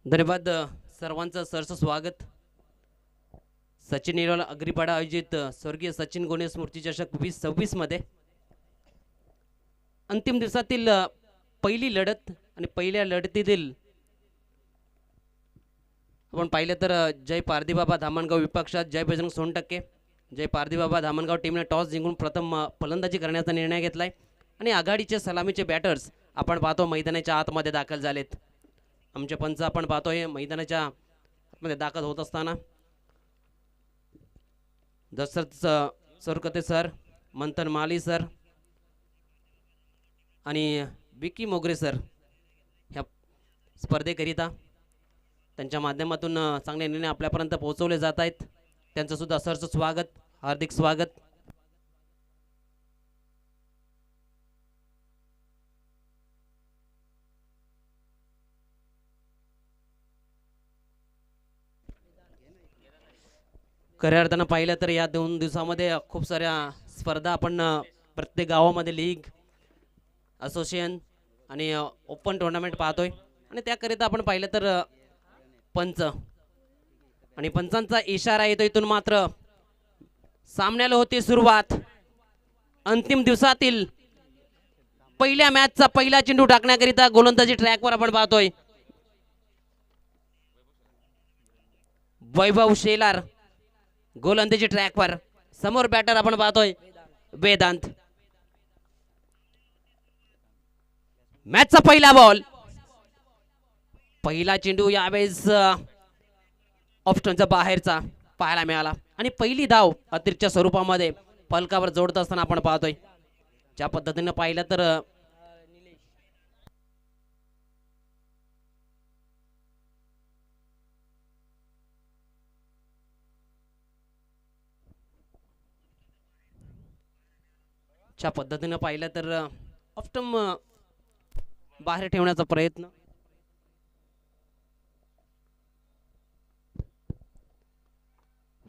धन्यवाद सर्वांचं सरस स्वागत. सचिन नेरवाल अग्रीपाडा आयोजित स्वर्गीय सचिन गोणे स्मृती चषक 2026 मध्ये अंतिम दिवसातील पहिली लढत आणि पहिल्या लढतीतील आपण पाहिलं तर जय पारदीबाबा धामणगाव विपक्षात जय बजरंग सोनटक्के. जय पारदीबाबा धामणगाव टीमने टॉस जिंकून प्रथम फलंदाजी करण्याचा निर्णय घेतलाय आणि आघाडीचे सलामीचे बॅटर्स आपण पाहतो मैदानाच्या आतमध्ये दाखल झालेत. आमचे पंच आपण पाहतोय मैदानाच्या आतमध्ये दाखल होत असताना दशरथ सरकते सर, मंथन माली सर आणि विकी मोगरे सर ह्या स्पर्धेकरिता त्यांच्या माध्यमातून चांगले निर्णय आपल्यापर्यंत पोहोचवले जात आहेत. त्यांचं सुद्धा सरचं स्वागत, हार्दिक स्वागत. खऱ्या अर्थानं पाहिलं तर या 2 दिवसामध्ये खूप साऱ्या स्पर्धा आपण प्रत्येक गावामध्ये लीग, असोसिएशन आणि ओपन टुर्नामेंट पाहतोय आणि त्याकरिता आपण पाहिलं तर पंच आणि पंचांचा इशारा येतो. इथून मात्र सामन्याला होती सुरुवात. अंतिम दिवसातील पहिल्या मॅचचा पहिला चेंडू टाकण्याकरिता गोलंदाजी ट्रॅकवर आपण पाहतोय. वैभव शेलार गोलंदाजी ट्रॅकवर, समोर बॅटर आपण पाहतोय वेदांत. मॅचचा पहिला बॉल, पहिला चेंडू यावेळेस ऑप्शनच्या बाहेरचा पाहायला मिळाला आणि पहिली धाव अतिरिक्त स्वरूपामध्ये फलकावर जोडत असताना आपण पाहतोय. ज्या पद्धतीने पाहिलं तर ज्या पद्धतीने पाहिलं तर ऑप्टम बाहेर ठेवण्याचा प्रयत्न.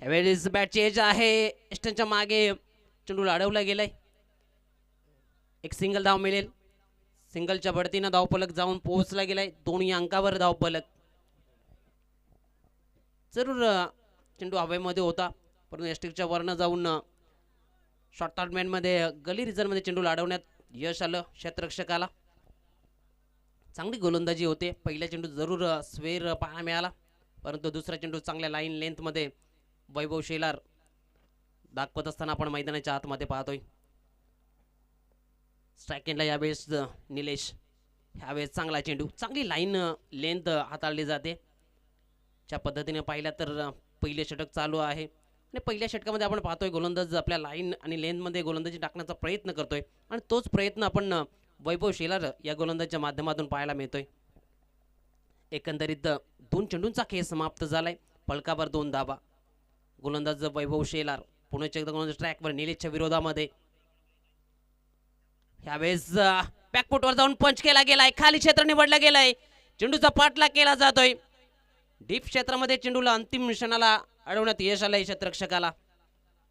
यावेळेस बॅटची एज आहे, स्टंपच्या मागे चेंडू अडवला गेलाय. एक सिंगल धाव मिळेल. सिंगलच्या बढतीनं धावफलक जाऊन पोहोचला गेलाय. दोन्ही अंकावर धावफलक. जरूर चेंडू हवेमध्ये होता परंतु एस्टिकच्या वरनं जाऊन शॉर्ट टॉर्नामेंट मध्ये गली रिझन मध्ये चेंडू अडवण्यात यश आलं क्षेत्ररक्षकाला. चांगली गोलंदाजी होते. पहिला चेंडू जरूर स्वेर पाहायला मिळाला परंतु दुसरा चेंडू चांगल्या लाईन लेंथ मध्ये वैभव शेलार दाखवत असताना आपण मैदानाच्या आतमध्ये पाहतोय. स्ट्रायकिंगला यावेळेस निलेश. ह्यावेळेस चांगला चेंडू, चांगली लाईन लेंथ हाताळली जाते. ज्या पद्धतीने पाहिलं तर पहिले षटक चालू आहे आणि पहिल्या षटकामध्ये आपण पाहतोय गोलंदाज आपल्या लाईन आणि लेंथमध्ये गोलंदाजी टाकण्याचा प्रयत्न करतोय आणि तोच प्रयत्न आपण वैभव शेलार या गोलंदाजीच्या माध्यमातून पाहायला मिळतोय. एकंदरीत 2 चेंडूंचा खेळ समाप्त झालाय. फलकावर 2 धाबा. गोलंदाज वैभव शेलार पुन्हा एकदा गोलंदाज ट्रॅकवर निलेशच्या विरोधामध्ये. ह्यावेळेस बॅकफुटवर जाऊन पंच केला गेलाय. खाली क्षेत्र निवडला गेलाय. चेंडूचा पाठलाग केला जातोय. डीप क्षेत्रामध्ये चेंडूला अंतिम क्षणाला अडवण्यात यश आलंय क्षेत्ररक्षकाला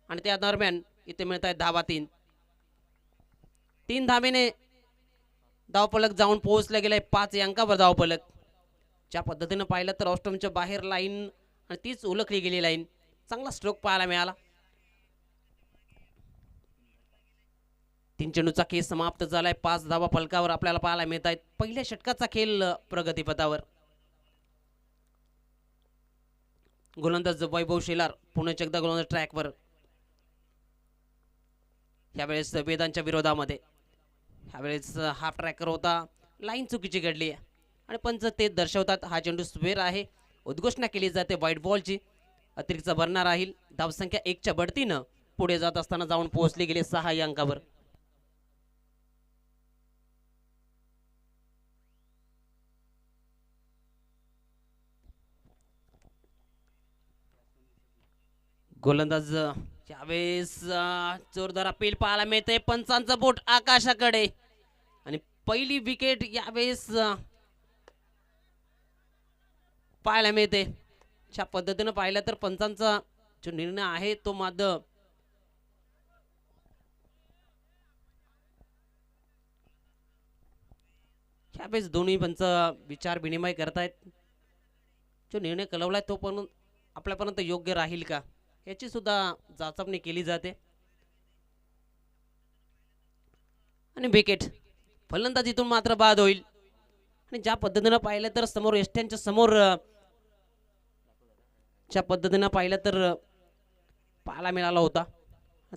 आणि त्या दरम्यान इथे मिळत आहेत धावा 3. 3 धावेने धावफलक जाऊन पोहोचला गेलाय. 5 अंकावर धावफलक. ज्या पद्धतीने पाहिलं तर ऑस्ट्रमच्या बाहेर लाईन आणि तीच ओळखली गेली लाईन. चांगला स्ट्रोक पाहायला मिळाला. 3 चेंडूचा खेळ समाप्त झालाय. 5 धावा फलकावर आपल्याला पाहायला मिळत आहेत. पहिल्या षटकाचा खेळ प्रगतीपथावर. गोलंदाज वैभव शेलार पुन्हा एकदा गोलंदाज ट्रॅकवर. ह्यावेळेस वेदांच्या विरोधामध्ये. ह्यावेळेस हाफ ट्रॅकर होता. लाईन चुकीची घडली आणि पंच ते दर्शवतात. हा चेंडू स्वेर आहे. उद्घोषणा केली जाते व्हाईट बॉलची. अतिरिक्त भरणा राहील. धावसंख्या 1च्या बढतीनं पुढे जात असताना जाऊन पोहोचले गेले 6 या अंकावर. गोलंदाज यावेळेस जोरदार अपील पाहायला मिळते. पंचांचं बोट आकाशाकडे आणि पहिली विकेट यावेळेस पाहायला मिळते. अशा पद्धतीनं पाहिलं तर पंचांचा जो निर्णय आहे तो मात्र ह्यावेळेस दोन्ही पंच विचार विनिमय करतायत. जो निर्णय कळवलाय तो पण आपल्यापर्यंत योग्य राहील का याची सुद्धा चाचपणी केली जाते. आणि विकेट फलंदाजीतून मात्र बाद होईल. आणि ज्या पद्धतीनं पाहिलं तर समोर एसट्यांच्या समोर ज्या पद्धतीनं पाहिलं तर पाहायला मिळाला होता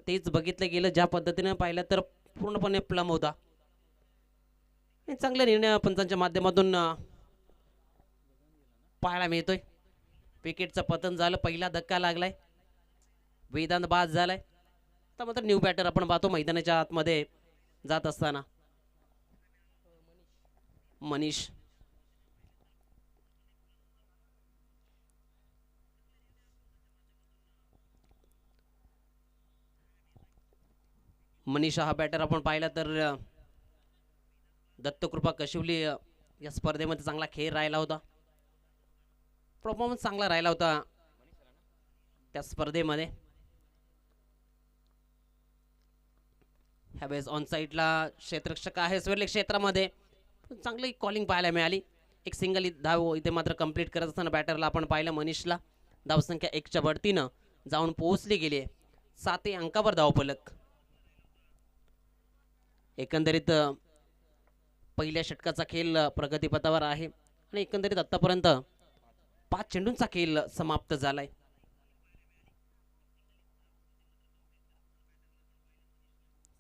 तेच बघितलं गेलं. ज्या पद्धतीनं पाहिलं तर पूर्णपणे प्लम होता. चांगले निर्णय पंचांच्या माध्यमातून पाहायला मिळतोय. विकेटचं पतन झालं, पहिला धक्का लागलाय, वेदांत बाद झालाय. आता मात्र न्यू बॅटर आपण पाहतो मैदानाच्या आतमध्ये जात असताना. मनीष मनीषा हा बॅटर आपण पाहिला तर दत्तकृपा कशिवली या स्पर्धेमध्ये चांगला खेळ राहिला होता. परफॉर्मन्स चांगला राहिला होता त्या स्पर्धेमध्ये. ह्यावेळेस ऑन साईडला क्षेत्ररक्षक आहे स्वर्ले क्षेत्रामध्ये चांगली कॉलिंग पाहायला मिळाली. एक सिंगल धाव इथे मात्र कंप्लीट करत असताना बॅटरला आपण पाहिलं मनीषला धावसंख्या 1च्या बढतीनं जाऊन पोहोचली गेली. 7 अंकावर धावफलक. एकंदरीत पहिल्या षटकाचा खेळ प्रगतीपथावर आहे आणि एकंदरीत आतापर्यंत 5 चेंडूंचा खेळ समाप्त झालाय.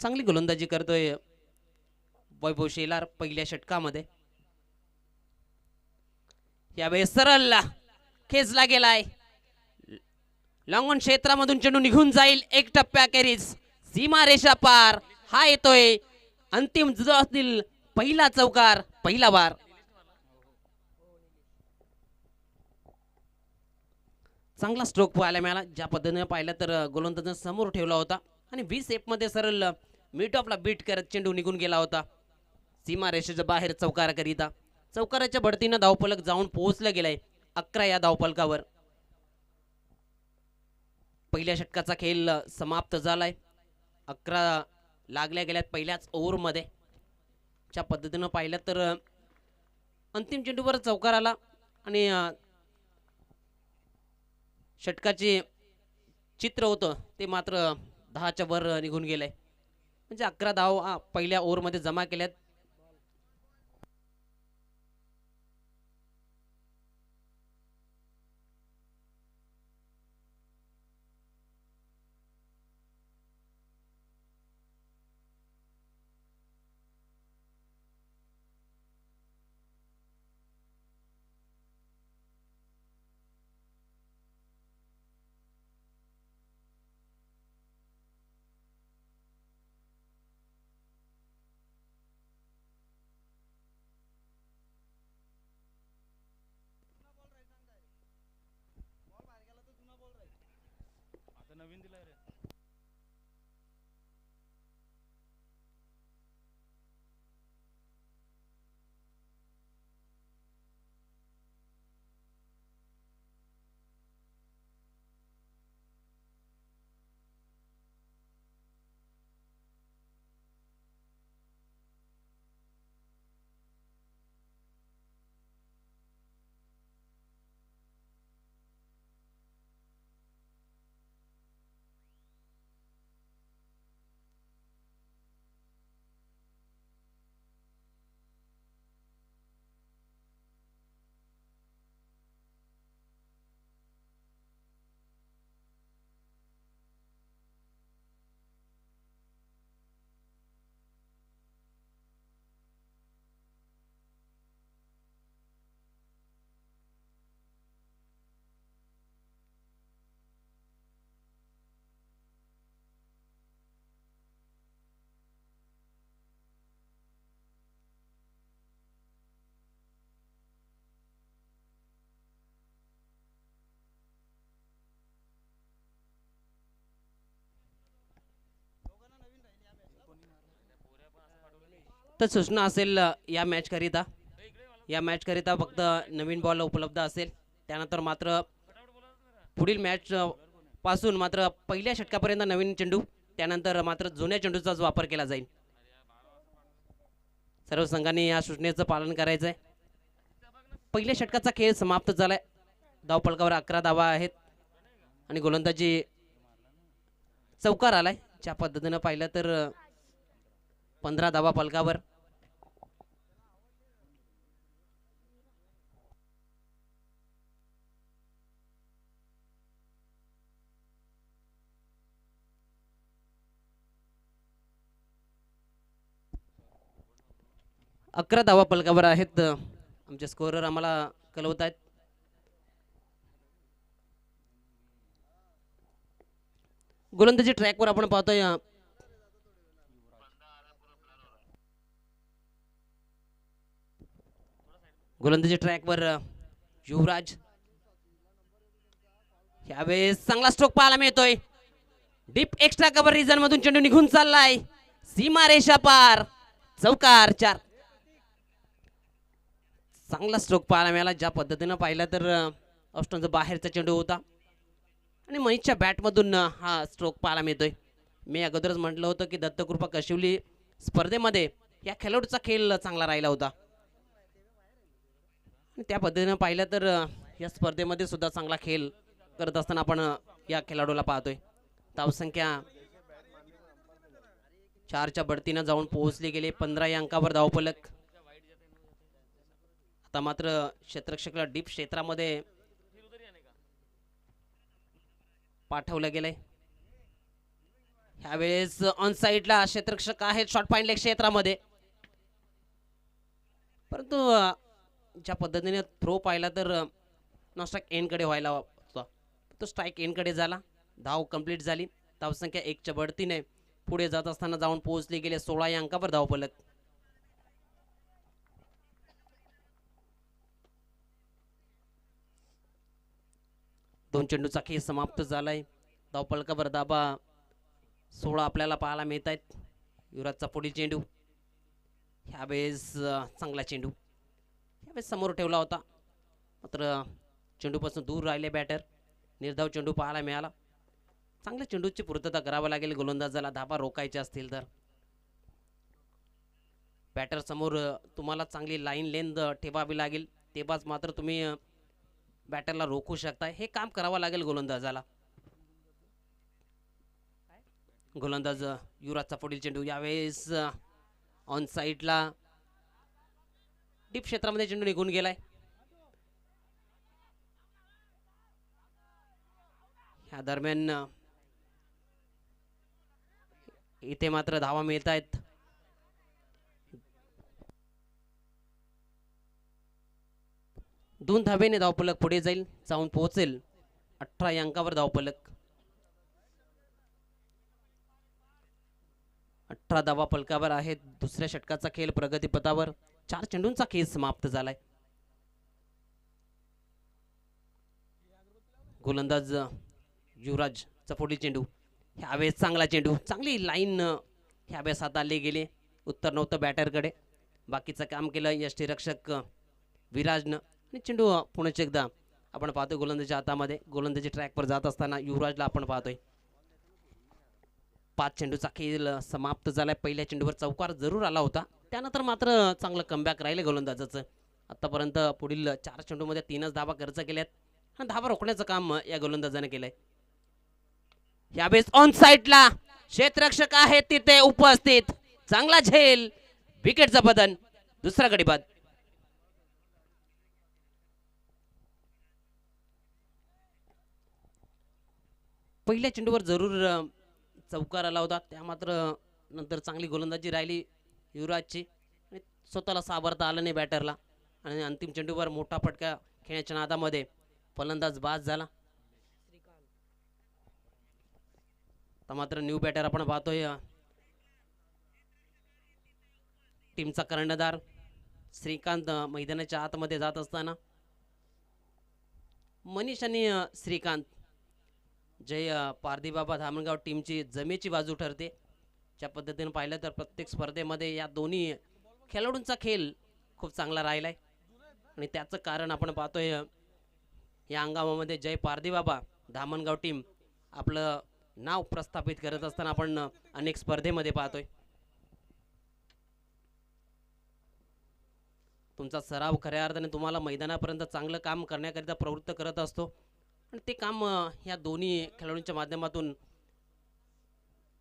चांगली गोलंदाजी करतोय वैभव शेलार पहिल्या षटकामध्ये. यावेळेस सरळ खेचला गेलाय, लॉंगॉन क्षेत्रामधून चेंडू निघून जाईल. 1 टप्प्याखेरीज सीमा रेषा पार. हा येतोय अंतिम जुजातील पहिला चौकार, पहिला वार. चांगला स्ट्रोक पाहायला मिळाला. ज्या पद्धतीने पाहिलं तर गोलंदाजाने समोर ठेवला होता आणि 20 मध्ये सरळ मिड ऑफला बीट करत चेंडू निघून गेला होता सीमा रेषेच्या बाहेर चौकाराकरिता. चौकाराच्या बढतीनं धावफलक जाऊन पोहोचलं गेलंय 11 या धावफलकावर. पहिल्या षटकाचा खेळ समाप्त झालाय. 11 लागल्या गेल्यात पहिल्याच ओव्हरमध्ये. ज्या पद्धतीनं पाहिलं तर अंतिम चेंडूवर चौकार आला आणि षटकाचे चित्र होतं ते मात्र 10च्या वर निघून गेलंय. म्हणजे 11 धाव पहिल्या ओव्हरमध्ये जमा केल्यात. तर सूचना असेल या मॅच करिता फक्त नवीन बॉल उपलब्ध असेल. त्यानंतर मात्र पुढील मॅच पासून मात्र पहिल्या षटकापर्यंत नवीन चेंडू, त्यानंतर मात्र जुन्या चेंडूचाच वापर केला जाईल. सर्व संघांनी या सूचनेचं पालन करायचं आहे. पहिल्या षटकाचा खेळ समाप्त झालाय. धावपलकावर 11 धावा आहेत आणि गोलंदाजी चौकार आलाय. ज्या पद्धतीनं पाहिलं तर 15 धावा पलकावर. अकरा धावा पलकावर आहेत. आमचे स्कोरर आम्हाला कळवत आहेत. गोलंदाजी ट्रॅकवर आपण पाहतोय गोलंदाजी ट्रॅकवर युवराज. यावेळेस चांगला स्ट्रोक पाहायला मिळतोय. डीप एक्स्ट्रा कव्हर रिजन मधून चेंडू निघून चाललाय. सीमा रेषा पार. चौकार 4. चांगला स्ट्रोक पाहायला मिळाला. ज्या पद्धतीनं पाहिलं तर ऑस्ट्रेलियाचा बाहेरचा चेंडू होता आणि मनीषच्या बॅटमधून हा स्ट्रोक पाहायला मिळतोय. मी अगोदरच म्हटलं होतं की दत्तकृपा कशिवली स्पर्धेमध्ये या खेळाडूचा खेळ चांगला राहिला होता. त्या पद्धतीनं पाहिलं तर या स्पर्धेमध्ये सुद्धा चांगला खेळ करत असताना आपण या खेळाडूला पाहतोय. धावसंख्या 4च्या बढतीनं जाऊन पोहोचली गेली. 15 या अंकावर धावफलक. आता मात्र क्षेत्ररक्षकाला डीप क्षेत्रामध्ये पाठवलं गेलंय. ह्यावेळेस ऑन साइडला क्षेत्ररक्षक आहेत शॉर्ट पॉइंट लेग क्षेत्रामध्ये, परंतु ज्या पद्धतीने थ्रो पाहिला तर नो स्ट्राइक एंड कडे व्हायला होता. तो स्ट्राइक एंड कडे झाला. धाव कंप्लीट झाली. धावसंख्या 1च्या बढतीने पुढे जात असताना जाऊन पोहोचली गेले 16 या अंकावर धावफलक. दोन चेंडूचा खेळ समाप्त झालाय. धावफलकावर दाबा 16 आपल्याला पाहायला मिळत आहेत. युवराजचा पुढील चेंडू. ह्यावेळेस चांगला चेंडू ह्यावेळेस समोर ठेवला होता, मात्र चेंडूपासून दूर राहिले बॅटर. निर्धाव चेंडू पाहायला मिळाला. चांगल्या चेंडूची पूर्तता करावी लागेल गोलंदाजाला धाबा रोखायचे असतील तर. बॅटर समोर तुम्हाला चांगली लाईन लेंथ ठेवावी लागेल, तेव्हाच मात्र तुम्ही बॅटरला रोखू शकता. हे काम करावं लागेल गोलंदाजाला. गोलंदाज युवराजचा पुढील चेंडू. यावेळेस ऑन साइडला डीप क्षेत्रामध्ये चेंडू निघून गेलाय. ह्या दरम्यान इथे मात्र धावा मिळत आहेत. दोन धावेने धावफलक पुढे जाईल, जाऊन पोहोचेल 18 या अंकावर धावफलक. 18 धावा फलकावर आहेत. दुसऱ्या षटकाचा खेळ प्रगतीपथावर. 4 चेंडूंचा खेळ समाप्त झालाय. गोलंदाज युवराजचा पुढील चेंडू. ह्यावेळेस चांगला चेंडू. चांगली लाईन ह्यावेळेस हाताळली गेली. उत्तर नव्हतं बॅटरकडे. बाकीचं काम केलं यष्टीरक्षक विराजनं. आणि चेंडू पुन्हा एकदा आपण पाहतोय गोलंदाजीच्या हातामध्ये. गोलंदाजी ट्रॅकवर जात असताना युवराजला आपण पाहतोय. 5 चेंडूचा खेळ समाप्त झालाय. पहिल्या चेंडूवर चौकार जरूर आला होता, त्यानंतर मात्र चांगलं कमबॅक राहिलं गोलंदाजाचं. आतापर्यंत पुढील 4 चेंडूमध्ये 3च धावा खर्च केल्यात आणि धावा रोखण्याचं काम या गोलंदाजाने केलंय. यावेळेस ऑन साइडला क्षेत्ररक्षक आहेत तिथे उपस्थित. चांगला झेल. विकेटचं बदन. दुसरा गडी बाद. पहिल्या चेंडूवर जरूर चौकार आला होता, त्या मात्र नंतर चांगली गोलंदाजी राहिली युवराजची. स्वतःला सावरता आलं नाही बॅटरला आणि अंतिम चेंडूवर मोठा फटका खेळण्याच्या नादामध्ये फलंदाज बाद झाला. तर मात्र न्यू बॅटर आपण पाहतोय टीमचा कर्णधार श्रीकांत मैदानाच्या आतमध्ये जात असताना मनीष आणि श्रीकांत जय पारदीबाबा धामणगाव टीमची जमेची बाजू ठरते. ज्या पद्धतीने पाहिलं तर प्रत्येक स्पर्धेमध्ये या दोन्ही खेळाडूंचा खेळ खूप चांगला राहिलाय आणि त्याचं कारण आपण पाहतोय या हंगामामध्ये जय पारदीबाबा धामणगाव टीम आपलं नाव प्रस्थापित करत असताना आपण अनेक स्पर्धेमध्ये पाहतोय. तुमचा सराव खऱ्या अर्थाने तुम्हाला मैदानापर्यंत चांगलं काम करण्याकरिता प्रवृत्त करत असतो आणि ते काम ह्या दोन्ही खेळाडूंच्या माध्यमातून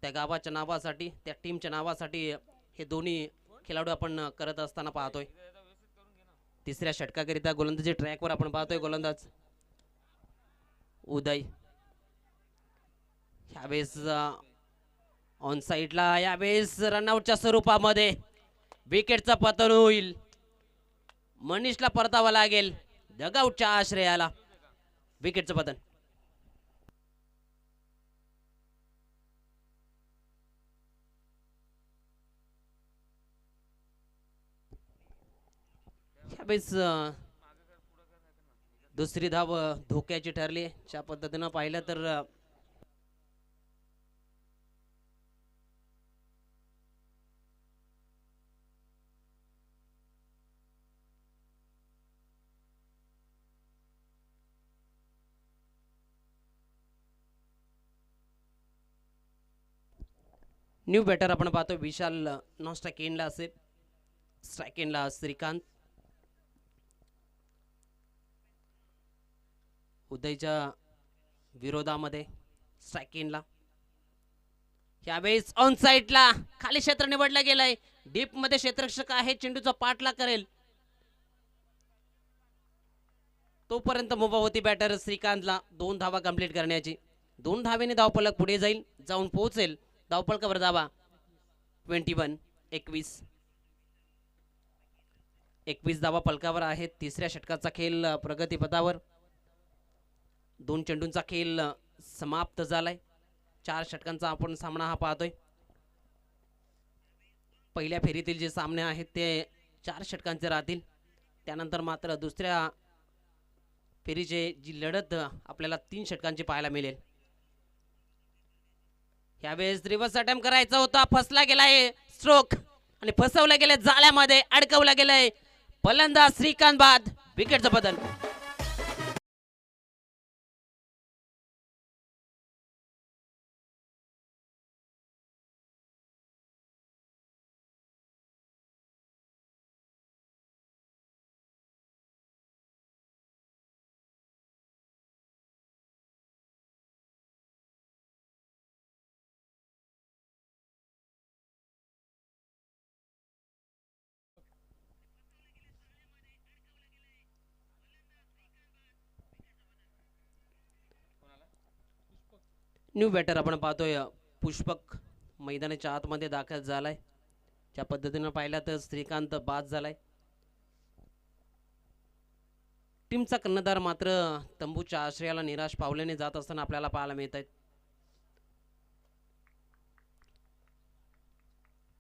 त्या गावाच्या नावासाठी त्या टीमच्या नावासाठी हे दोन्ही खेळाडू आपण करत असताना पाहतोय. तिसऱ्या षटकाकरिता गोलंदाजी ट्रॅकवर आपण पाहतोय गोलंदाज उदय. यावेळेस ऑन साईडला यावेळेस रनआउटच्या स्वरूपामध्ये विकेटचा पतन होईल. मनीषला परतावा लागेल डगआउटच्या आश्रयाला. विकेटचं पतन. यावेळेस दुसरी धाव धोक्याची ठरली. अशा पद्धतीनं पाहिलं तर न्यू बॅटर आपण पाहतो विशाल नॉन स्ट्राईक एंडला असेल. स्ट्राईक एंडला श्रीकांत. उदयच्या विरोधामध्ये स्ट्राईक एंडला. यावेळेस ऑन साईडला खाली क्षेत्र निवडलं गेलंय. डीप मध्ये क्षेत्ररक्षक आहे. चेंडूचा पाठला करेल तोपर्यंत मुभा होती बॅटर श्रीकांतला 2 धावा कंप्लीट करण्याची. 2 धावेने धावफलक पुढे जाईल जाऊन पोहोचेल. धावफलकावर धावा 21. 21 धावा फलकावर आहेत. तिसऱ्या षटकाचा खेळ प्रगतीपथावर. 2 चेंडूंचा खेळ समाप्त झालाय. 4 षटकांचा आपण सामना हा पाहतोय. पहिल्या फेरीतील जे सामने आहेत ते 4 षटकांचे राहतील. त्यानंतर मात्र दुसऱ्या फेरीचे जी लढत आपल्याला 3 षटकांची पाहायला मिळेल. यावेळेस रिव्हर्स अटेम्प्ट करायचा होता. फसला गेलाय स्ट्रोक आणि फसवलं गेले जाळ्यामध्ये अडकवला गेलाय. फलंदाज श्रीकांत बाद. विकेटचं बदल. न्यू बॅटर आपण पाहतोय पुष्पक मैदानाच्या आतमध्ये दाखल झालाय. ज्या पद्धतीनं पाहिलं तर श्रीकांत बाद झालाय. टीमचा कर्णधार मात्र तंबूच्या आश्रयाला निराश पावल्याने जात असताना आपल्याला पाहायला मिळत आहेत.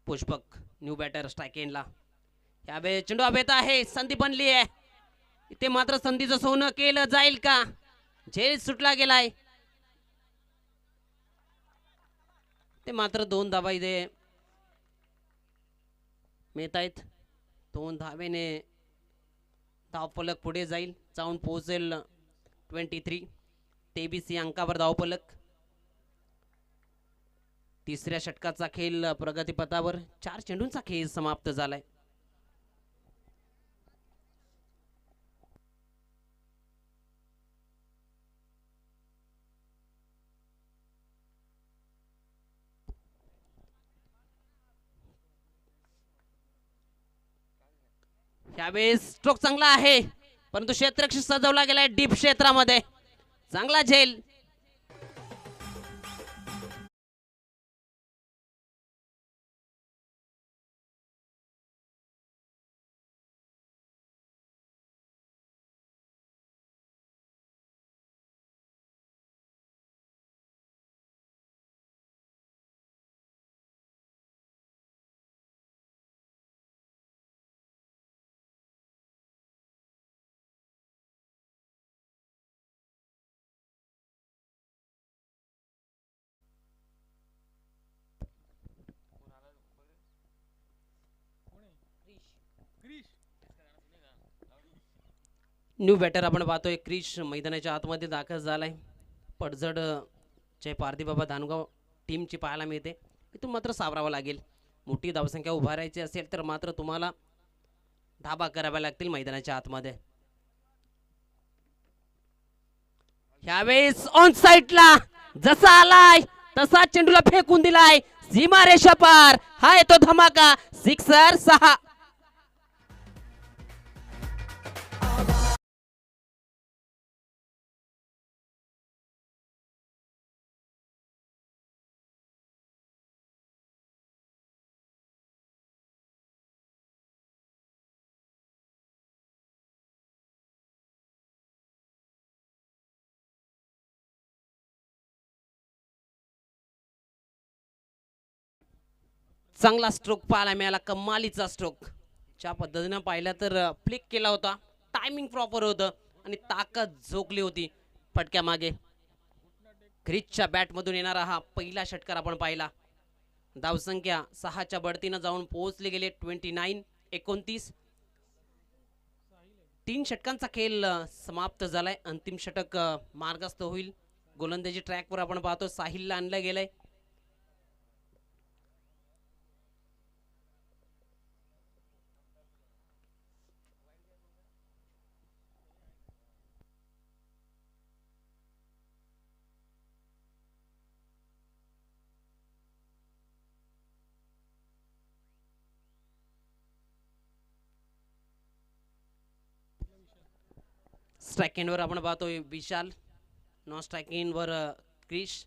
पुष्पक न्यू बॅटर स्ट्राईक एंडला. यावेळी चेंडू हवेत आहे. संधी बनली आहे. इथे मात्र संधीचं सोनं केलं जाईल का. झेल सुटला गेलाय. ते मात्र 2 धावा इथे मिळत आहेत. 2 धावेने धावफलक पुढे जाईल जाऊन पोहोचेल 23. 23 अंकावर धावफलक. तिसऱ्या षटकाचा खेळ प्रगतीपथावर. 4 चेंडूंचा खेळ समाप्त झालाय. यावेळेस स्ट्रोक चांगला आहे परंतु क्षेत्ररक्षक सजवला गेलाय डीप क्षेत्रामध्ये. चांगला झेल. न्यू बॅटर आपण पाहतोय क्रिश मैदानाच्या आतमध्ये दाखल झालाय. पडझड चे पारदीबाबा धानगाव टीमची पाहायला मिळते. इथून मात्र सावरावं लागेल. मोठी धावसंख्या उभारायची असेल तर मात्र तुम्हाला धाबा कराव्या लागतील मैदानाच्या आतमध्ये. ह्यावेळेस ऑन साइडला जसा आलाय तसा चेंडूला फेकून दिलाय सीमा रेषा पार. हा येतो धमाका, सिक्सर 6. चांगला स्ट्रोक पाहायला मिळाला, कमालीचा स्ट्रोक. ज्या पद्धतीनं पाहिलं तर फ्लिक केला होता, टायमिंग प्रॉपर होतं आणि ताकद झोकली होती फटक्या मागे. क्रिचच्या बॅटमधून येणारा हा पहिला षटकार आपण पाहिला. धावसंख्या 6च्या बढतीनं जाऊन पोहोचले गेले 29-29. 3 षटकांचा खेळ समाप्त झालाय. अंतिम षटक मार्गस्थ होईल. गोलंदाजी ट्रॅकवर आपण पाहतो साहिलला आणलं गेलंय. स्ट्राइक एंडवर आपण पाहतोय विशाल, नॉन स्ट्राइक एंडवर क्रिश.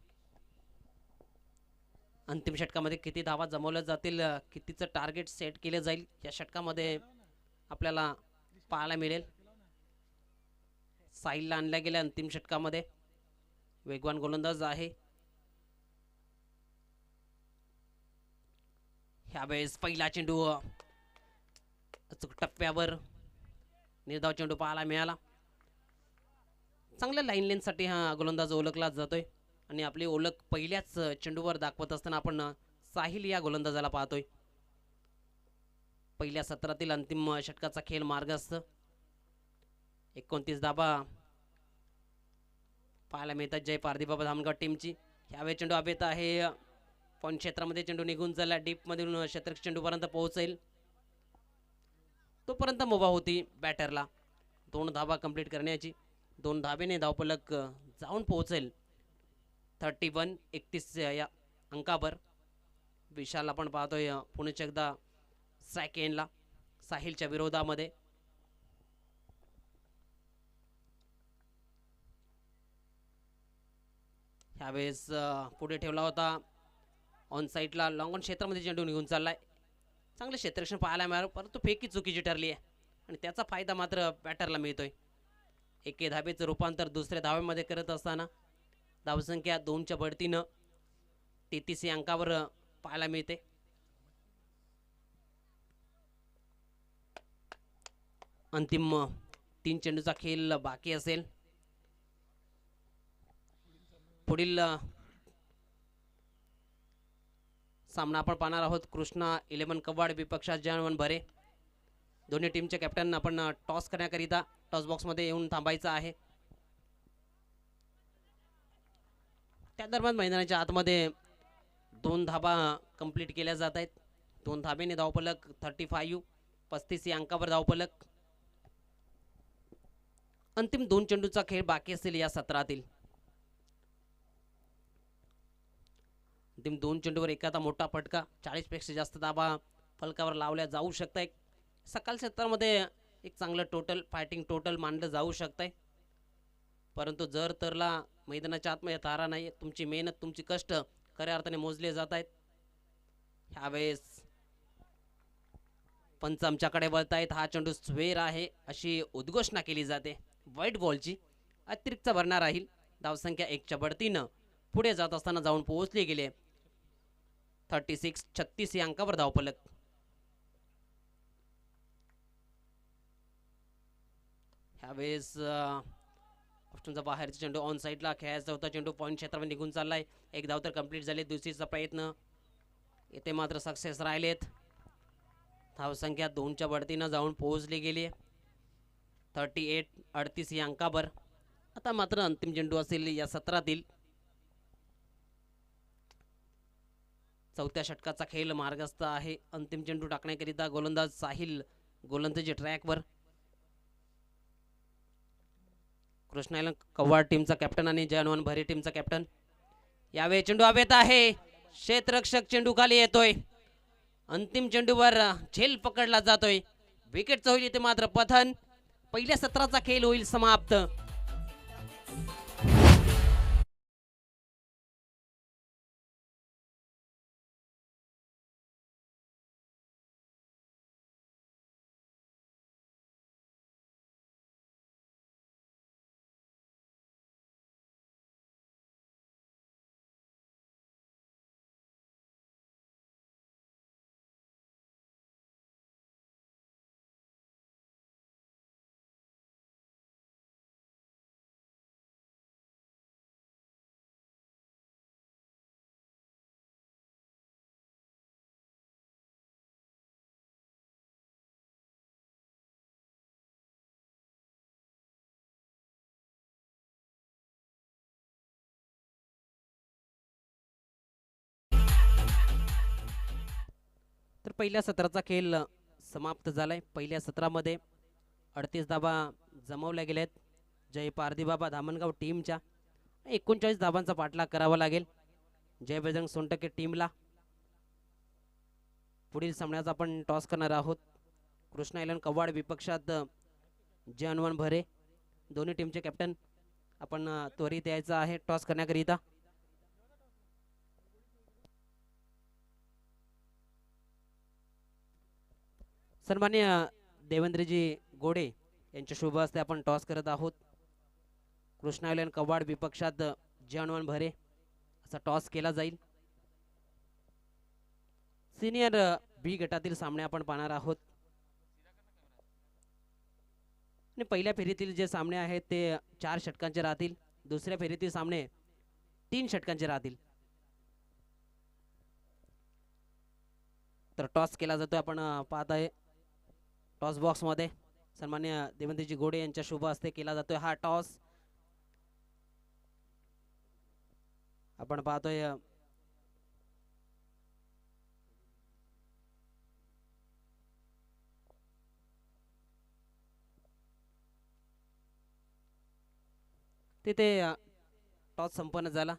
अंतिम षटकामध्ये किती धावा जमवल्या जातील, कितीचं टार्गेट सेट केलं जाईल या षटकामध्ये आपल्याला पाहायला मिळेल. साहिलला आणल्या गेल्या अंतिम षटकामध्ये, वेगवान गोलंदाज आहे. ह्यावेळेस पहिला चेंडू अचूक टप्प्यावर निर्धाव चेंडू पाहायला मिळाला. चांगल्या लाईन लेनसाठी हा गोलंदाज ओळखला जातोय आणि आपली ओळख पहिल्याच चेंडूवर दाखवत असताना आपण साहिल या गोलंदाजाला पाहतोय. पहिल्या सत्रातील अंतिम षटकाचा खेळ मार्गस्थ. 29 धाबा पाहायला मिळतात जय पारदीबाबा धामणगाव टीमची. ह्यावेळी चेंडू अभेत आहे पण क्षेत्रामध्ये चेंडू निघून चालला, डीप मधून क्षेत्र चेंडूपर्यंत पोहोचेल तोपर्यंत मुभा होती बॅटरला 2 धाबा कंप्लीट करण्याची. 2 धाबेने धावफलक जाऊन पोहोचेल 31-31 या अंकावर. विशाल आपण पाहतोय पुण्याच्या एकदा स्ट्राइक एंडला साहिलच्या विरोधामध्ये. ह्यावेळेस पुढे ठेवला होता ऑन साईडला, लॉंग ऑन क्षेत्रामध्ये चेंडू निघून चाललाय. चांगलं क्षेत्ररक्षण पाहायला मिळालं परंतु फेकी चुकीची ठरली आहे आणि त्याचा फायदा मात्र बॅटरला मिळतोय. एके धाबेचं रूपांतर दुसऱ्या धाब्यामध्ये करत असताना धावसंख्या 2च्या बढतीनं 33 अंकावर पाहायला मिळते. अंतिम 3 चेंडूचा खेळ बाकी असेल. पुढील सामना आपण पाहणार आहोत कृष्णा 11 कवाड विपक्षात जयवंत भरे. दोन्ही टीमचे कॅप्टन आपण टॉस करण्याकरिता टॉस बॉक्समध्ये येऊन थांबायचं आहे. त्या दरम्यान मैदानाच्या आतमध्ये 2 धाबा कंप्लीट केल्या जात आहेत. 2 धाबेने धावफलक 35 या अंकावर धावफलक. अंतिम 2 चेंडूचा खेळ बाकी असेल या सत्रातील. अंतिम 2 चेंडूवर एखादा मोठा फटका 40 पेक्षा जास्त धाबा फलकावर लावल्या जाऊ शकतात. सकाळ क्षेत्रामध्ये एक चांगलं टोटल फायटिंग टोटल मानलं जाऊ शकतंय. परंतु जर तरला मैदानाच्या आतमध्ये तारा नाही, तुमची मेहनत तुमची कष्ट खऱ्या अर्थाने मोजले जात आहेत. ह्यावेळेस पंच आमच्याकडे वळतायत. हा चेंडू स्वेर आहे अशी उद्घोषणा केली जाते. व्हाईट बॉलची अतिरिक्त भरणा राहील. धावसंख्या 1च्या बढतीनं पुढे जात असताना जाऊन पोहोचले गेले 36 या अंकावर धावफलक. ह्यावेळेस ऑप्शनचा बाहेरचा चेंडू ऑन साईडला खेळायचा होता. चेंडू पॉईंट क्षेत्रावर निघून चाललाय. एक धाव तर कंप्लीट झाले. दुसरीचा प्रयत्न येथे मात्र सक्सेस राहिलेत. धावसंख्या 2च्या बढतीनं जाऊन पोहोचली गेली 38 या अंकावर. आता मात्र अंतिम चेंडू असेल या सत्रातील. 4थ्या षटकाचा खेळ मार्गस्थ आहे. अंतिम चेंडू टाकण्याकरिता गोलंदाज साहिल गोलंदाजी ट्रॅकवर. कृष्णायलन कव्वाड टीमचा कॅप्टन आणि जयनवान भरे टीमचा कॅप्टन. यावेळी चेंडू हवेत आहे. क्षेत्ररक्षक चेंडू खाली येतोय. अंतिम चेंडूवर झेल पकडला जातोय. विकेटचं होईल इथे मात्र पतन. पहिल्या सत्राचा खेळ होईल समाप्त. तर पहिल्या सत्राचा खेळ समाप्त झालाय. पहिल्या सत्रामध्ये 38 धाबा जमवल्या गेल्यात. जय पारदीबाबा धामणगाव टीमच्या 39 धाबांचा पाठलाग करावा लागेल जय बजरंग सोनटके टीमला. पुढील सामन्याचा आपण टॉस करणार आहोत. कृष्णा आयलंड कव्वाड विपक्षात जय हनुमान भरे. दोन्ही टीमचे कॅप्टन आपण त्वरित यायचं आहे टॉस करण्याकरिता. सन्मान्य देवेंद्रजी गोडे यांच्या शुभ हस्ते आपण टॉस करत आहोत. कृष्णा आयलंड कव्वाड विपक्षात जय हनुमान भरे असा टॉस केला जाईल. सिनियर बी गटातील सामने आपण पाहणार आहोत. आणि पहिल्या फेरीतील जे सामने आहेत ते 4 षटकांचे राहतील. दुसऱ्या फेरीतील सामने 3 षटकांचे राहतील. तर टॉस केला जातोय. आपण पाहत आहे टॉस बॉक्स मध्ये सन्मान्य देवेंद्रजी गोडे यांच्या शुभ हस्ते केला जातोय हा टॉस. आपण पाहतोय तिथे टॉस संपन्न झाला.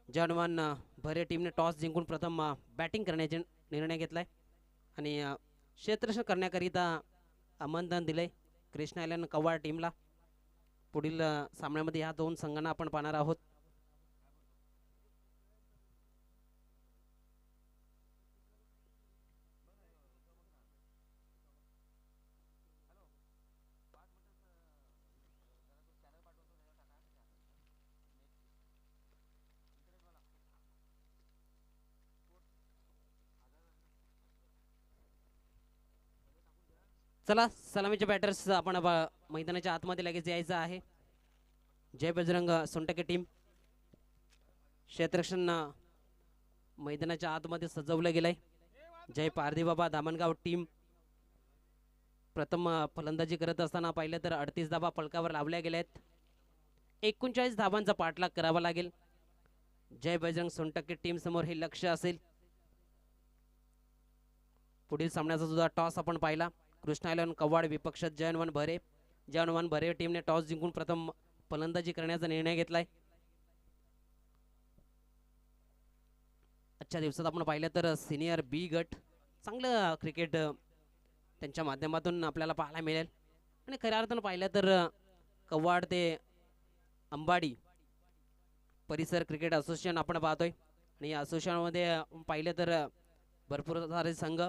जय हनुमान भरे टीमने टॉस जिंकून प्रथम बॅटिंग करण्याचे निर्णय घेतलाय आणि क्षेत्ररक्षण करण्याकरिता आमंत्रण दिले कृष्णा आयलंड कव्वाड टीमला. पुढील सामन्यामध्ये ह्या 2 संघांना आपण पाहणार आहोत. चला सलामीचे बॅटर्स आपण मैदानाच्या आतमध्ये लगेच यायचं आहे. जय बजरंग सोनटके टीम क्षेत्ररक्षण मैदानाच्या आतमध्ये सजवलं गेलंय. जय पारदीबाबा धामणगाव टीम प्रथम फलंदाजी करत असताना पाहिलं तर 38 धाबा फलकावर लावल्या गेल्यात. 39 धाबांचा पाठलाग करावा लागेल. जय बजरंग सोनटके टीम समोर हे लक्ष असेल. पुढील सामन्याचा सुद्धा टॉस आपण पाहिला. कृष्णा आयलंड कव्वाड विपक्षात जय हनुमान भरे. जय हनुमान भरे टीमने टॉस जिंकून प्रथम फलंदाजी करण्याचा निर्णय घेतलाय. आजच्या दिवसात आपण पाहिलं तर सिनियर बी गट चांगलं क्रिकेट त्यांच्या माध्यमातून आपल्याला पाहायला मिळेल. आणि खऱ्या अर्थानं पाहिलं तर कव्वाड ते अंबाडी परिसर क्रिकेट असोसिएशन आपण पाहतोय. आणि या असोसिएशनमध्ये पाहिलं तर भरपूर सारे संघ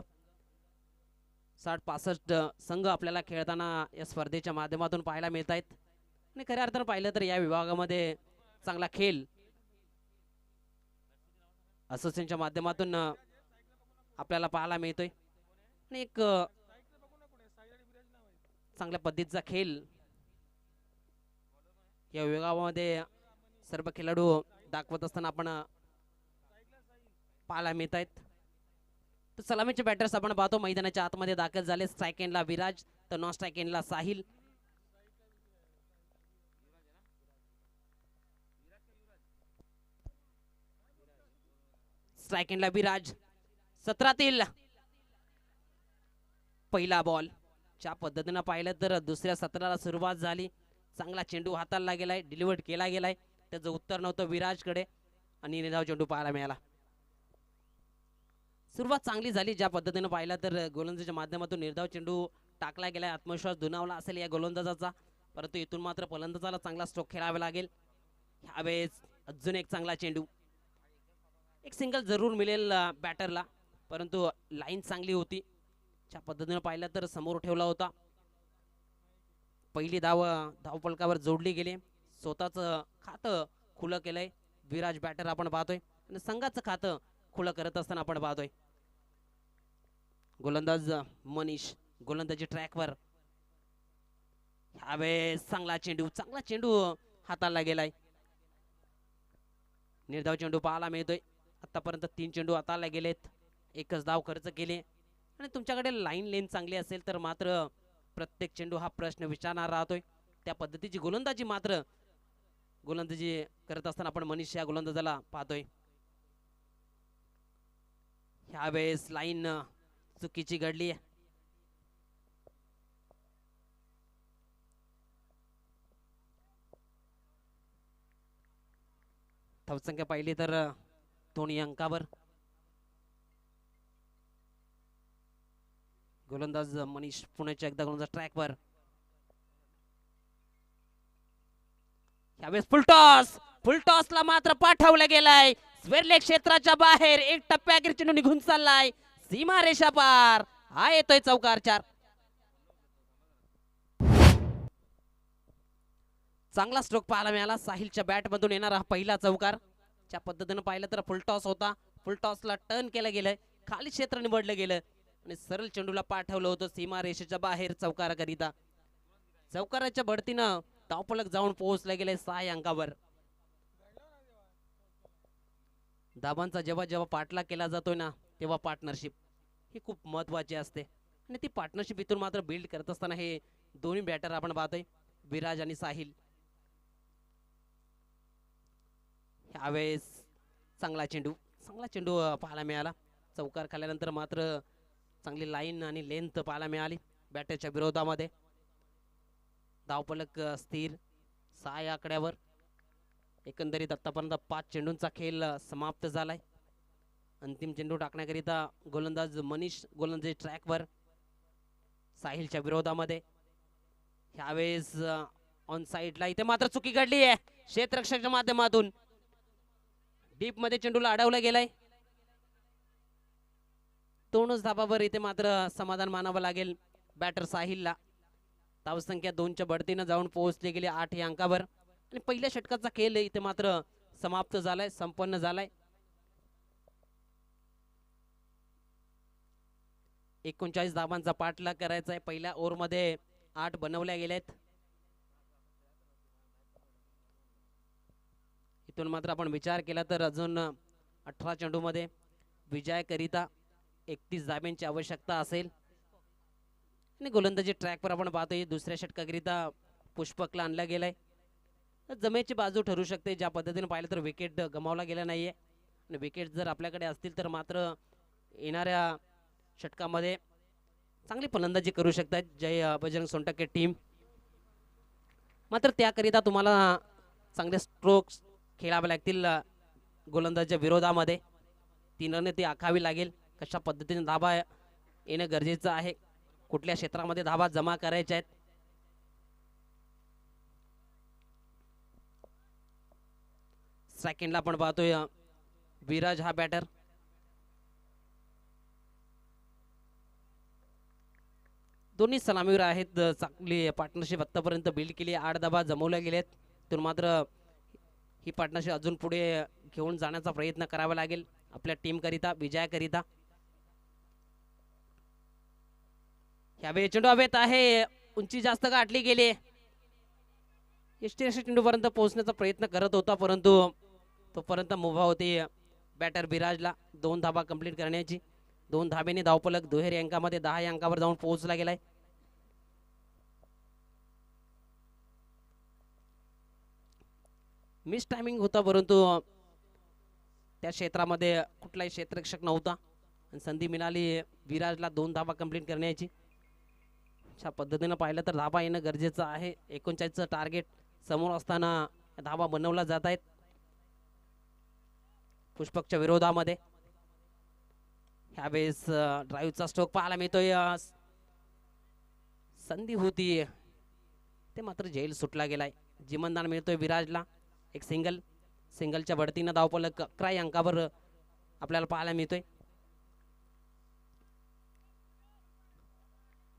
60-65 संघ आपल्याला खेळताना या स्पर्धेच्या माध्यमातून पाहायला मिळत आहेत. आणि खऱ्या अर्थानं पाहिलं तर या विभागामध्ये चांगला खेळ असोसिएशनच्या माध्यमातून आपल्याला पाहायला मिळतोय. आणि एक चांगल्या पद्धतीचा खेळ या विभागामध्ये सर्व खेळाडू दाखवत असताना आपण पाहायला मिळत आहेत. तर सलामीचे बॅटर्स आपण पाहतो मैदानाच्या आतमध्ये दाखल झाले. स्ट्राइक एंडला विराज तर नॉन स्ट्राइक एंडला साहिल. स्ट्राइक एंडला विराज 17तील पहिला बॉल. ज्या पद्धतीनं पाहिलं तर दुसऱ्या सत्राला सुरुवात झाली. चांगला चेंडू हाताला गेलाय, डिलिव्हर्ड केला गेलाय, त्याचं उत्तर नव्हतं विराजकडे आणि निर्धाव चेंडू पाहायला मिळाला. सुरुवात चांगली झाली. ज्या पद्धतीनं पाहिलं तर गोलंदाजीच्या माध्यमातून निर्धाव चेंडू टाकला गेलाय. आत्मविश्वास दुणावला असेल या गोलंदाजाचा, परंतु इथून मात्र फलंदाजाला चांगला स्ट्रोक खेळावा लागेल. ह्यावेळेस अजून एक चांगला चेंडू, एक सिंगल जरूर मिळेल बॅटरला, परंतु लाईन चांगली होती. ज्या पद्धतीनं पाहिलं तर समोर ठेवला होता. पहिली धावफलकावर जोडली गेली. स्वतःचं खातं खुलं केलंय विराज बॅटर आपण पाहतोय आणि संघाचं खातं खुलं करत असताना आपण पाहतोय. गोलंदाज मनीष गोलंदाजी ट्रॅकवर. ह्यावेळेस चांगला चेंडू हाताला गेलाय. निर्धाव चेंडू पाहायला मिळतोय. आतापर्यंत 3 चेंडू हाताला गेलेत, एकच धाव खर्च केले आणि तुमच्याकडे लाईन लेन चांगली असेल तर मात्र प्रत्येक चेंडू हा प्रश्न विचारणार राहतोय. त्या पद्धतीची गोलंदाजी करत असताना आपण मनीष या गोलंदाजाला पाहतोय. ह्यावेळेस लाईन चुकीची घडली. धावसंख्या पाहिली तर दोन्ही अंकावर. गोलंदाज मनीष पुण्याच्या एकदा गोलंदाज ट्रॅकवर. यावेळेस फुलटॉसला मात्र पाठवलं गेलाय. स्वेरले क्षेत्राच्या बाहेर एक टप्प्याखेर चेंडू निघून चाललाय. सीमा रेषा पार. हा येतोय चौकार 4. चांगला स्ट्रोक पाहायला मिळाला साहिलच्या बॅट मधून येणारा पहिला चौकार. ज्या पद्धतीनं पाहिलं तर फुलटॉस होता. फुलटॉसला टर्न केलं गेलंय, खाली क्षेत्र निवडलं गेलं आणि सरळ चेंडूला पाठवलं होतं सीमा रेषेच्या बाहेर चौकाराकरिता. चौकाराच्या बढतीनं धावफलक जाऊन पोहोचले गेले 6 अंकावर. धाबांचा जेव्हा पाठलाग केला जातोय ना, तेव्हा पार्टनरशिप ही खूप महत्वाची असते आणि ती पार्टनरशिप इथून मात्र बिल्ड करत असताना हे दोन्ही बॅटर आपण पाहतोय, विराज आणि साहिल. ह्यावेळेस चांगला चेंडू पाहायला मिळाला. चौकार खाल्यानंतर मात्र चांगली लाईन आणि लेंथ पाहायला मिळाली बॅटरच्या विरोधामध्ये. धावफलक स्थिर 6 या आकड्यावर. एकंदरीत आतापर्यंत 5 चेंडूंचा खेळ समाप्त झालाय. अंतिम चेंडू टाकण्याकरिता गोलंदाज मनीष गोलंदाजी ट्रॅकवर साहिलच्या विरोधामध्ये. ह्यावेळेस ऑन साइडला इथे मात्र चुकी घडली आहे क्षेत्ररक्षकाच्या माध्यमातून. डीप मध्ये चेंडूला अडवलं गेलाय. 2च धाबावर इथे मात्र समाधान मानावं लागेल बॅटर साहिलला. धावसंख्या 2च्या बढतीनं जाऊन पोहोचली गेली 8 या अंकावर आणि पहिल्या षटकाचा खेळ इथे मात्र समाप्त झालाय, संपन्न झालाय. 39 धाबांचा पाठलाग करायचा आहे. पहिल्या ओव्हरमध्ये 8 बनवल्या गेल्यात. इथून मात्र आपण विचार केला तर अजून 18 चेंडूमध्ये विजयाकरिता 31 धाब्यांची आवश्यकता असेल आणि गोलंदाजी ट्रॅकवर आपण पाहतोय दुसऱ्या षटकाकरिता पुष्पकला आणला गेलाय. जमेची बाजू ठरू शकते. ज्या पद्धतीने पाहिलं तर विकेट गमावला गेला नाहीये आणि विकेट जर आपल्याकडे असतील तर मात्र येणाऱ्या षटकामध्ये चांगली फलंदाजी करू शकतात जय बजरंग सोनटक्के टीम. मात्र त्याकरिता तुम्हाला चांगले स्ट्रोक्स खेळावे लागतील गोलंदाजीच्या विरोधामध्ये. 3 रन ती आखावी लागेल. कशा पद्धतीने धाबा येणं गरजेचं आहे, कुठल्या क्षेत्रामध्ये धाबा जमा करायच्या आहेत. सेकंडला आपण पाहतोय विराज हा बॅटर. दोन्ही सलामीवर आहेत. चांगली पार्टनरशिप आतापर्यंत बिल्ड केली. 8 धाबा जमवल्या गेलेत. तर मात्र ही पार्टनरशिप अजून पुढे घेऊन जाण्याचा प्रयत्न करावा लागेल आपल्या टीम करिता, विजयाकरिता. ह्यावेळी चेंडू हवेत आहे, उंची जास्त गाठली गेली. एसटी चेंडूपर्यंत पोहोचण्याचा प्रयत्न करत होता, परंतु तोपर्यंत मुभा होती बॅटर विराजला 2 धाबा कंप्लीट करण्याची. 2 धाब्याने धावफलक दुहेरी अंकामध्ये 10 या अंकावर जाऊन पोहोचला गेलाय. मिस टायमिंग होता, परंतु त्या क्षेत्रामध्ये कुठलाही क्षेत्ररक्षक नव्हता आणि संधी मिळाली विराजला 2 धाबा कंप्लीट करण्याची. अशा पद्धतीनं पाहिलं तर धाबा येणं गरजेचं आहे. 39चं टार्गेट समोर असताना धाबा बनवला जात आहेत पुष्पकच्या विरोधामध्ये. ह्यावेळेस ड्राईव्हचा स्ट्रोक पाहायला मिळतोय. संधी होती ते मात्र झेल सुटला गेलाय. जिमनदान मिळतोय विराजला. एक सिंगलच्या बढतीनं धावफलक 11 अंकावर आपल्याला पाहायला मिळतोय.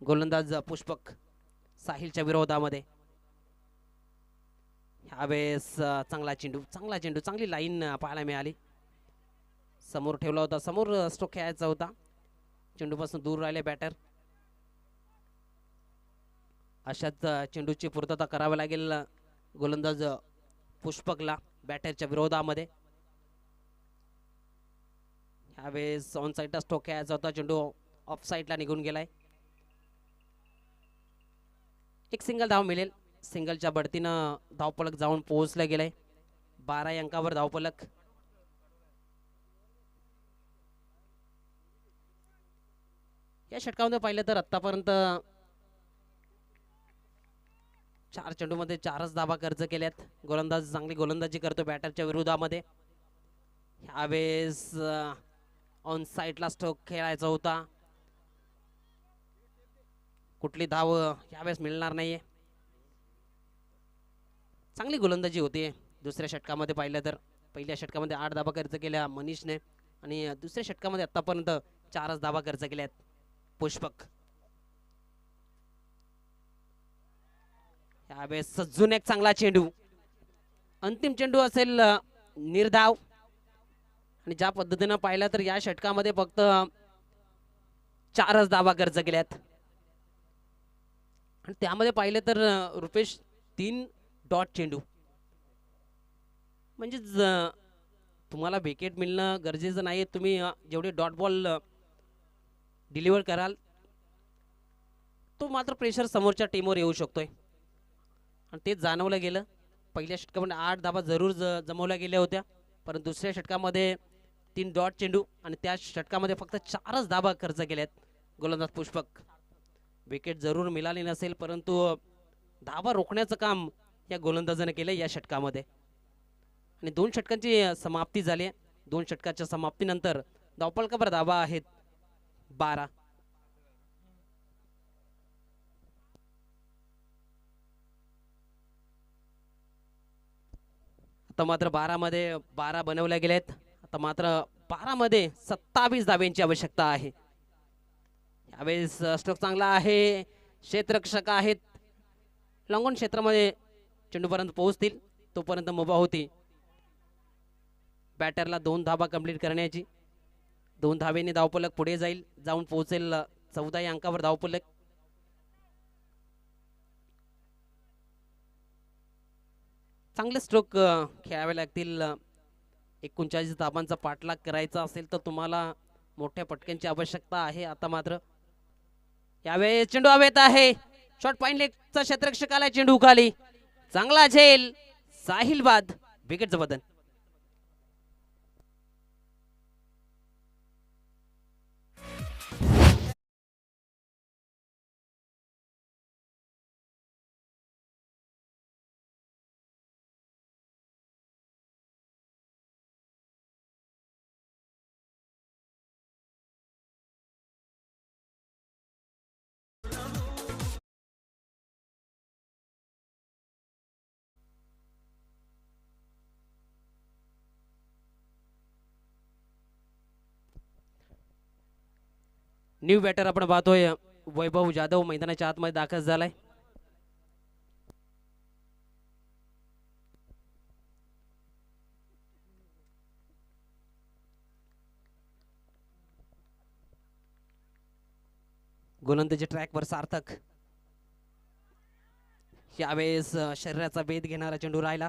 गोलंदाज पुष्पक साहिलच्या विरोधामध्ये. ह्यावेळेस चांगला चेंडू चांगली लाईन पाहायला मिळाली. समोर ठेवला होता, समोर स्ट्रोक खेळायचा होता. चेंडूपासून दूर राहिले बॅटर. अशाच चेंडूची पूर्तता करावी लागेल गोलंदाज पुष्पकला बॅटरच्या विरोधामध्ये. ह्यावेळेस ऑन साईडला स्ट्रोक खेळायचा होता, चेंडू ऑफ साईडला निघून गेलाय. एक सिंगल धाव मिळेल. सिंगलच्या बढतीनं धावफलक जाऊन पोहोचलं गेलंय. 12 अंकावर धावफलक. या षटकामध्ये पाहिलं तर आतापर्यंत 4 चेंडूमध्ये 4च धावा खर्च केल्यात. गोलंदाज चांगली गोलंदाजी करतो बॅटरच्या विरोधामध्ये. ह्यावेळेस ऑन साईडला स्ट्रोक खेळायचा होता. कुठली धाव यावेळेस मिळणार नाहीये. चांगली गोलंदाजी होती दुसऱ्या षटकामध्ये पाहिलं तर. पहिल्या षटकामध्ये 8 धावा खर्च केल्या मनीषने आणि दुसऱ्या षटकामध्ये आतापर्यंत 4च धावा खर्च केल्यात पुष्पक. यावेळेस सज्जून एक चांगला चेंडू. अंतिम चेंडू असेल निर्धाव. आणि ज्या पद्धतीनं पाहिलं तर या षटकामध्ये फक्त 4च धावा खर्च केल्यात. आणि त्यामध्ये पाहिलं तर रुपेश 3 डॉट चेंडू. म्हणजे तुम्हाला विकेट मिळणं गरजेचं नाही. तुम्ही जेवढे डॉट बॉल डिलिव्हर कराल तो मात्र प्रेशर समोरच्या टीमवर येऊ शकतोय. आणि ते जाणवलं गेलं. पहिल्या षटकामध्ये 8 धावा जरूर जमवल्या गेल्या होत्या, परंतु दुसऱ्या षटकामध्ये 3 डॉट चेंडू आणि त्या षटकामध्ये फक्त 4च धावा खर्च केल्यात गोलंदाज पुष्पक. विकेट जरूर मिळाली नसेल, परंतु धावा रोखण्याचं काम या गोलंदाजाने केलं या षटकामध्ये. आणि 2 षटकांची समाप्ती झाली. 2 षटकाच्या समाप्तीनंतर धावफलकावर धावा आहेत 12. आता मात्र 12 बनवल्या गेलेत. आता मात्र 12 27 धाब्यांची आवश्यकता आहे. यावेळेस स्ट्रोक चांगला आहे. क्षेत्ररक्षक आहेत. लॉंगॉन क्षेत्रामध्ये चेंडूपर्यंत पोहोचतील तोपर्यंत मुभा होती बॅटरला 2 धावा कंप्लीट करण्याची. 2 धावेने धावफलक पुढे जाऊन पोहोचेल 14 अंकावर धावफलक. चांगले स्ट्रोक खेळावे लागतील. 39 धावांचा पाठलाग करायचा असेल तर तुम्हाला मोठ्या पटक्यांची आवश्यकता आहे. आता मात्र यावेळेस चेंडू हवेत आहे. शॉर्ट पॉइंट लेगचा क्षेत्ररक्षक आला, चेंडू खाली. चांगला झेल. साहिल बाद. विकेटचं बदल. न्यू बॅटर आपण पाहतोय वैभव जाधव मैदानाच्या आतमध्ये दाखल झालाय. गोलंदाजी ट्रॅकवर सार्थक. यावेळेस शरीराचा वेध घेणारा चेंडू राहिला.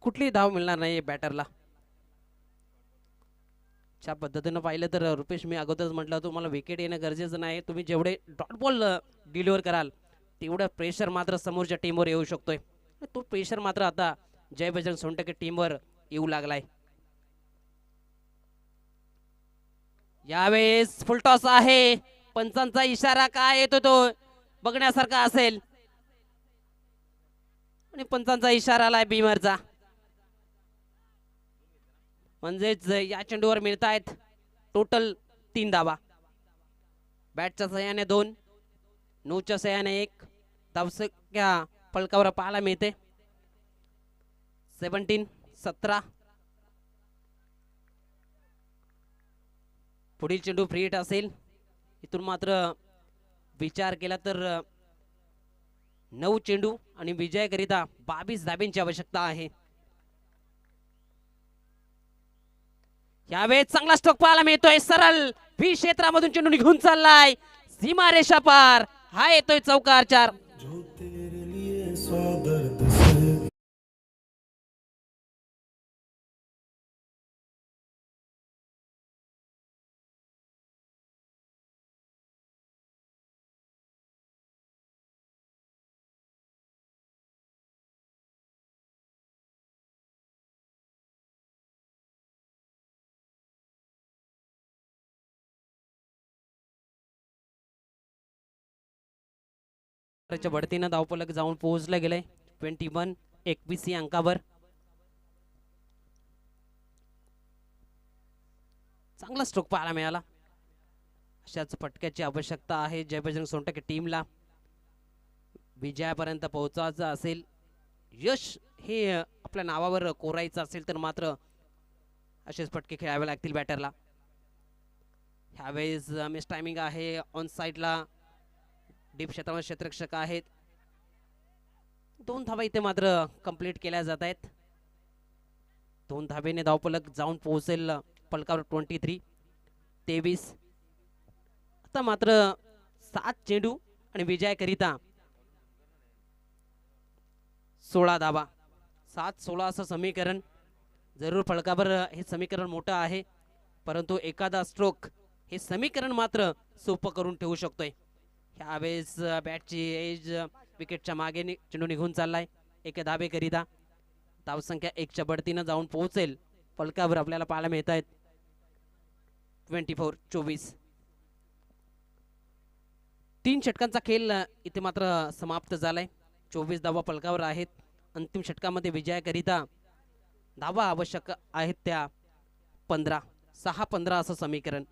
कुठली धाव मिळणार नाही बॅटरला. च्या पद्धतीनं पाहिलं तर रुपेश, मी अगोदरच म्हटलं तुम्हाला विकेट येणं गरजेचं नाही. तुम्ही जेवढे डॉट बॉल डिलिव्हर कराल तेवढं प्रेशर मात्र समोरच्या टीमवर येऊ शकतोय. तो प्रेशर मात्र आता जय बजरंग सोनटके टीमवर येऊ लागलाय. यावेळेस फुल टॉस आहे. पंचांचा इशारा काय येतो तो बघण्यासारखा असेल आणि पंचांचा इशारा आलाय भीमरचा म्हणजेच या चेंडूवर मिळतायत टोटल 3 धावा बॅटच्या सहाय्याने 2 नूच्या सहाय्याने 1 धावसंख्या फलकावर पाहायला मिळते 17 पुढील चेंडू फ्री हिट असेल इथून मात्र विचार केला तर 9 चेंडू आणि विजयाकरिता 22 धाब्यांची आवश्यकता आहे यावेळेस चांगला स्ट्रोक पाहायला मिळतोय सरळ व्ही क्षेत्रामधून चेंडू निघून चाललाय सीमारेषा पार हा येतोय चौकार 4 बढतीनं धावफलक जाऊन पोहोचलं गेलंय 21 अंकावर चांगला स्ट्रोक पाहायला मिळाला अशाच फटक्याची आवश्यकता आहे जय बजरंग सोनटके टीमला विजयापर्यंत पोहोचायचं असेल यश हे आपल्या नावावर कोरायचं असेल तर मात्र असेच फटके खेळावे लागतील बॅटरला ह्यावेळेस मिस टायमिंग आहे ऑन साइडला डीप क्षेत्रामध्ये क्षेत्ररक्षक आहेत 2 धावा इथे मात्र कंप्लीट केल्या जात आहेत 2 धावेने धावफलक जाऊन पोहोचेल फलकावर 23 आता मात्र 7 चेंडू आणि विजयाकरिता 16 धावा 7-16 असं समीकरण जरूर फलकावर हे समीकरण मोठं आहे परंतु एखादा स्ट्रोक हे समीकरण मात्र सोपं करून ठेवू शकतोय ह्यावेळेस बॅटची एज विकेटच्या मागे चेंडू निघून चाललाय 1 धावेकरिता धावसंख्या 1च्या बढतीनं जाऊन पोहोचेल फलकावर आपल्याला पाहायला मिळत आहेत 24 3 षटकांचा खेळ इथे मात्र समाप्त झालाय 24 धावा फलकावर आहेत अंतिम षटकामध्ये विजयाकरिता धावा आवश्यक आहेत त्या 6-15 असं समीकरण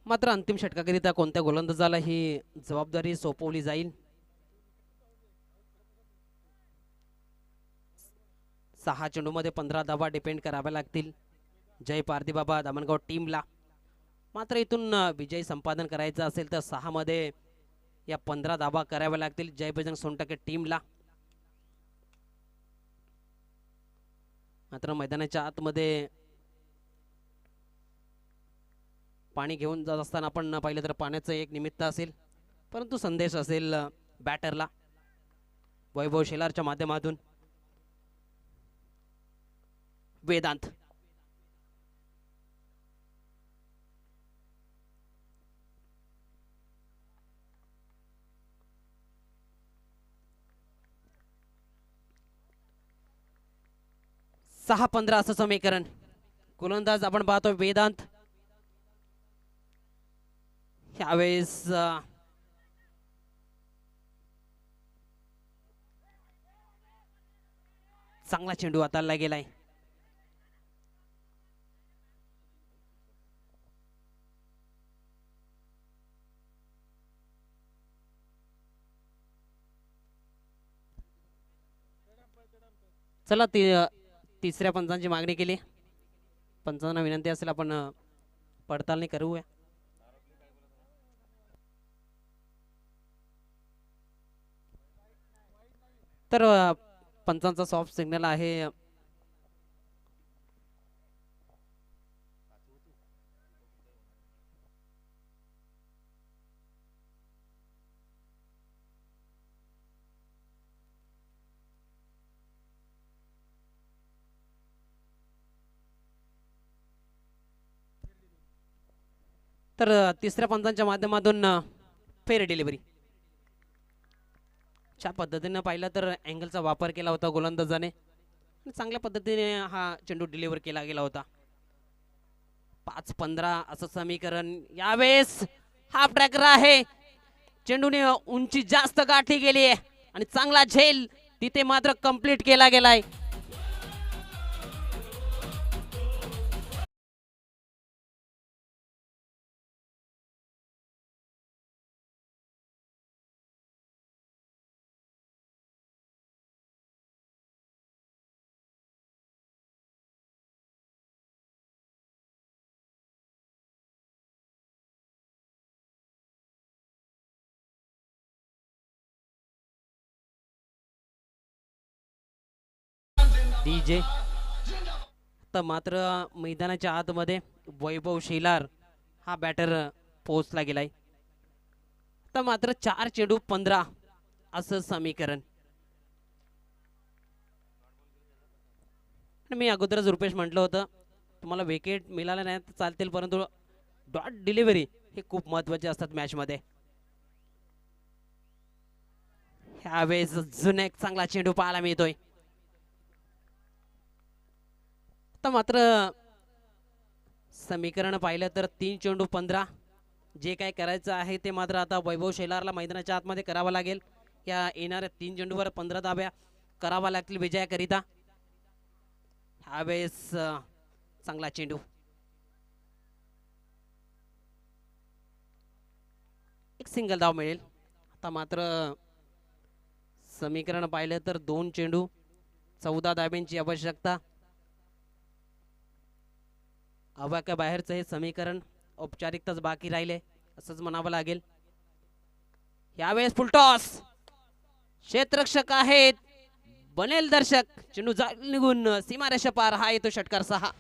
मात्र अंतिम षटकाकरिता कोणत्या गोलंदाजाला ही जबाबदारी सोपवली जाईल 6 चेंडूमध्ये 15 धावा डिपेंड कराव्या लागतील जय पारदीबाबा दामणगाव टीमला मात्र इथून विजय संपादन करायचं असेल तर 6 मध्ये या 15 धावा कराव्या लागतील जय बजरंग सोनटके टीमला मात्र मैदानाच्या आतमध्ये पाणी घेऊन जात असताना आपण पाहिलं तर पाण्याचं एक निमित्त असेल परंतु संदेश असेल बॅटरला वैभव शेलारच्या माध्यमातून वेदांत सहा 15 असं समीकरण गोलंदाज आपण पाहतो वेदांत ह्यावेळेस चांगला चेंडू हाताळला गेलाय चला तिसऱ्या पंचांची मागणी केली पंचांना विनंती असेल आपण पडताळणी करूया तर पंचांचा सॉफ्ट सिग्नल आहे तर तिसऱ्या पंचांच्या माध्यमातून फेअर डिलिव्हरी ज्या पद्धतीने पाहिलं तर अँगलचा वापर केला होता गोलंदाजाने आणि चांगल्या पद्धतीने हा चेंडू डिलिव्हर केला गेला होता. 5-15 असं समीकरण. यावेळेस हाफ ट्रॅकर आहे, चेंडूने उंची जास्त गाठली गेली आहे आणि चांगला झेल तिथे मात्र कंप्लीट केला गेलाय. डीजे तर मात्र मैदानाच्या आतमध्ये वैभव शेलार हा बॅटर पोहोचला गेलाय. तर मात्र 4 चेंडू 15 असं समीकरण. मी अगोदरच रुपेश म्हटलं होतं तुम्हाला विकेट मिळाला नाही तर चालतील, परंतु डॉट डिलिव्हरी हे खूप महत्त्वाचे असतात मॅचमध्ये. ह्यावेळेस अजून एक चांगला चेंडू पाहायला मिळतोय. तर मात्र समीकरण पाहिलं तर 3 चेंडू 15. जे काय करायचं आहे ते मात्र आता वैभव शेलारला मैदानाच्या आतमध्ये करावं लागेल. या येणाऱ्या 3 चेंडूवर 15 धाब्या करावा लागतील विजयाकरिता. ह्यावेळेस चांगला चेंडू. एक सिंगल धाव मिळेल. आता मात्र समीकरण पाहिलं तर 2 चेंडू 14 धाब्यांची आवश्यकता. आवाक्या बाहेरचं हे समीकरण औपचारिकताच बाकी राहिले असंच म्हणावं लागेल. यावेळेस फुलटॉस. क्षेत्ररक्षक आहेत, बनेल दर्शक. चेंडू निघून सीमारेषा पार. हा येतो षटकार 6.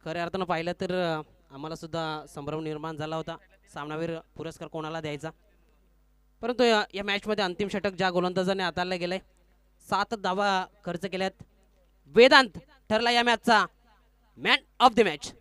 खऱ्या अर्थानं पाहिलं तर आम्हाला सुद्धा संभ्रम निर्माण झाला होता सामनावीर पुरस्कार कोणाला द्यायचा. परंतु या मॅचमध्ये अंतिम षटक ज्या गोलंदाजाने हाताळलं गेलंय, 7 धावा खर्च केल्यात, वेदांत ठरला या मॅचचा मॅन ऑफ द मॅच.